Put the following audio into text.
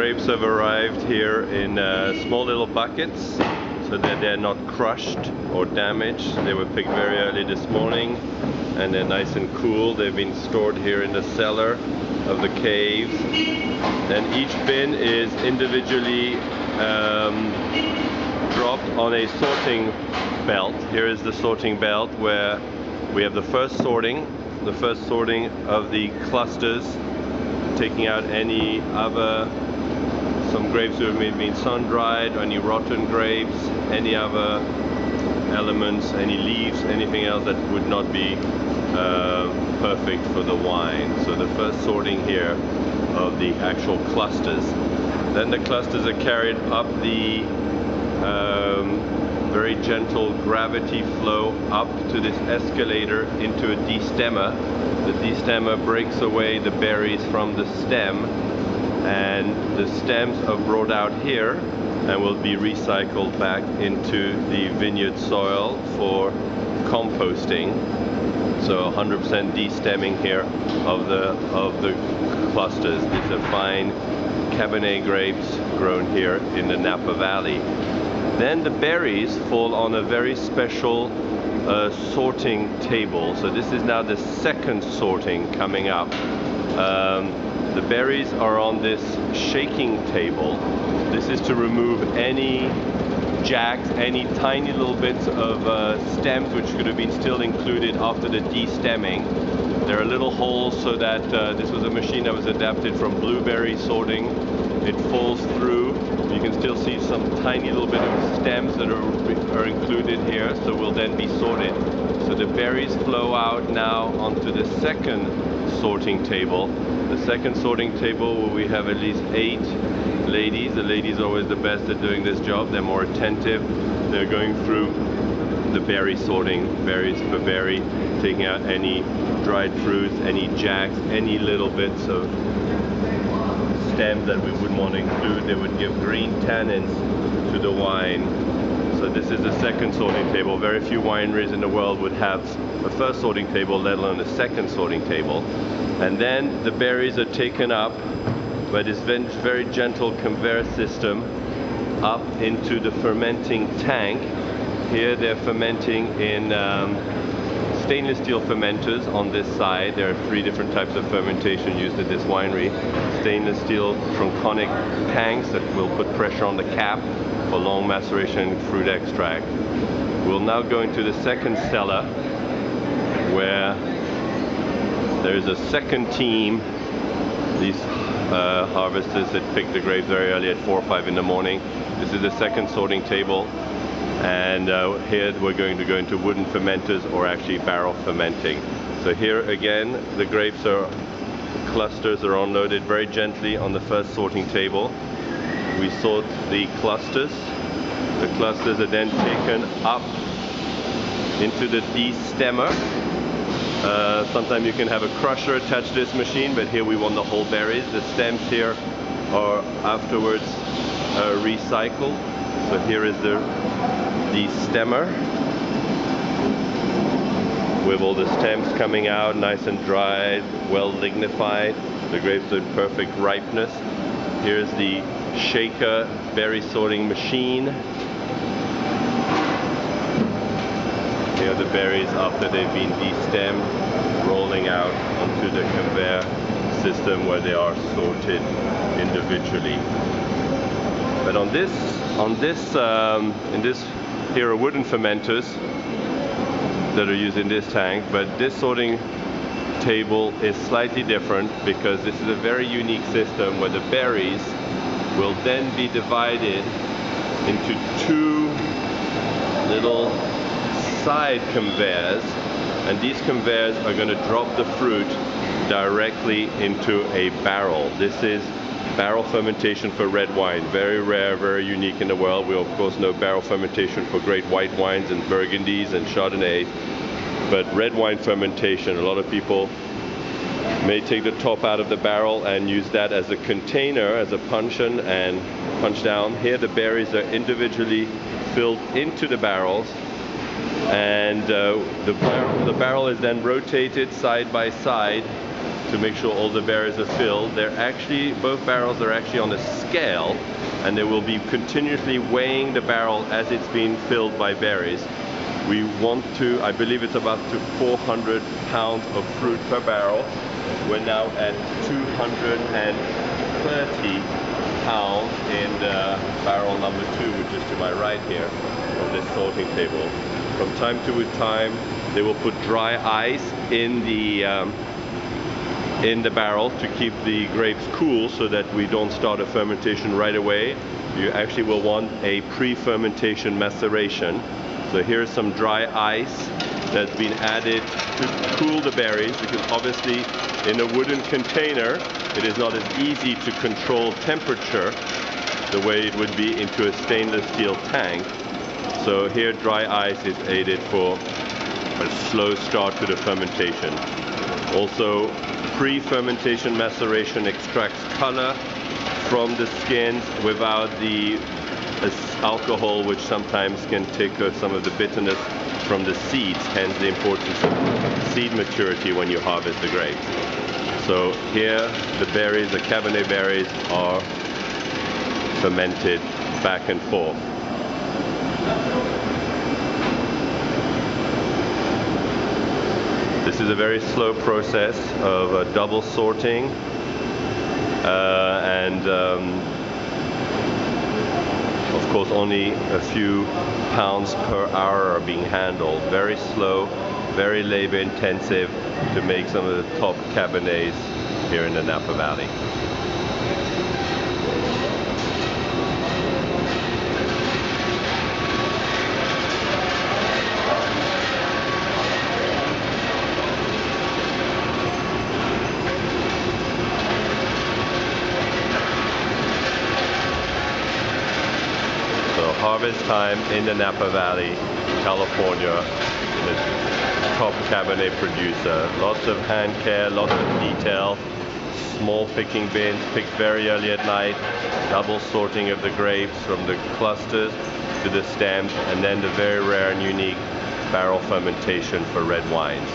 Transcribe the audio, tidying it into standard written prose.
grapes have arrived here in small little buckets so that they're not crushed or damaged. They were picked very early this morning and they're nice and cool. They've been stored here in the cellar of the caves. And each bin is individually dropped on a sorting belt. Here is the sorting belt where we have the first sorting of the clusters, taking out any other, some grapes that have been sun-dried, or any rotten grapes, any other elements, any leaves, anything else that would not be perfect for the wine. So the first sorting here of the actual clusters. Then the clusters are carried up the very gentle gravity flow up to this escalator into a destemmer. The destemmer breaks away the berries from the stem, and the stems are brought out here and will be recycled back into the vineyard soil for composting. So 100% destemming here of the clusters. These are fine Cabernet grapes grown here in the Napa Valley. Then the berries fall on a very special sorting table. So this is now the second sorting coming up. The berries are on this shaking table. This is to remove any jacks, any tiny little bits of stems which could have been still included after the destemming. There are little holes so that this was a machine that was adapted from blueberry sorting. It falls through. You can still see some tiny little bit of stems that are included here, so will then be sorted. So the berries flow out now onto the second sorting table. The second sorting table where we have at least 8 ladies. The ladies are always the best at doing this job. They're more attentive. They're going through the berry sorting, berries per berry, taking out any dried fruits, any jacks, any little bits of stems that we wouldn't want to include. They would give green tannins to the wine. So this is the second sorting table. Very few wineries in the world would have a first sorting table, let alone a second sorting table. And then the berries are taken up by this very gentle conveyor system up into the fermenting tank. Here they're fermenting in stainless steel fermenters on this side. There are 3 different types of fermentation used at this winery. Stainless steel tronconic tanks that will put pressure on the cap for long maceration fruit extract. We'll now go into the second cellar where there's a second team. These harvesters that pick the grapes very early at 4 or 5 in the morning. This is the second sorting table. And here we're going to go into wooden fermenters, or actually barrel fermenting. So here again, the clusters are unloaded very gently on the first sorting table. We sort the clusters. The clusters are then taken up into the destemmer. Sometimes you can have a crusher attached to this machine, but here we want the whole berries. The stems here are afterwards recycled. So here is the stemmer with all the stems coming out nice and dried, well lignified. The grapes are in perfect ripeness. Here's the shaker berry sorting machine. Here are the berries after they've been destemmed, rolling out onto the conveyor system where they are sorted individually. But in this here are wooden fermenters that are used in this tank, but this sorting table is slightly different because this is a very unique system where the berries will then be divided into 2 little side conveyors, and these conveyors are going to drop the fruit directly into a barrel. This is barrel fermentation for red wine. Very rare, very unique in the world. We of course know barrel fermentation for great white wines and Burgundies and Chardonnay, but red wine fermentation, a lot of people may take the top out of the barrel and use that as a container, as a puncheon, and punch down. Here the berries are individually filled into the barrels, and the barrel is then rotated side by side to make sure all the berries are filled. Both barrels are actually on a scale, and they will be continuously weighing the barrel as it's being filled by berries. We want to, I believe it's about to 400 pounds of fruit per barrel. We're now at 230 pounds in barrel number 2, which is to my right here on this sorting table. From time to time, they will put dry ice in the barrel to keep the grapes cool so that we don't start a fermentation right away. You actually will want a pre-fermentation maceration. So here's some dry ice that's been added to cool the berries, because obviously in a wooden container it is not as easy to control temperature the way it would be into a stainless steel tank. So here dry ice is aided for a slow start to the fermentation. Also, pre-fermentation maceration extracts color from the skins without the alcohol, which sometimes can take some of the bitterness from the seeds, hence the importance of seed maturity when you harvest the grapes. So here the berries, the Cabernet berries, are fermented back and forth. This is a very slow process of double sorting and of course only a few pounds per hour are being handled. Very slow, very labor intensive to make some of the top Cabernets here in the Napa Valley. Harvest time in the Napa Valley, California, the top Cabernet producer. Lots of hand care, lots of detail, small picking bins, picked very early at night, double sorting of the grapes from the clusters to the stems, and then the very rare and unique barrel fermentation for red wines.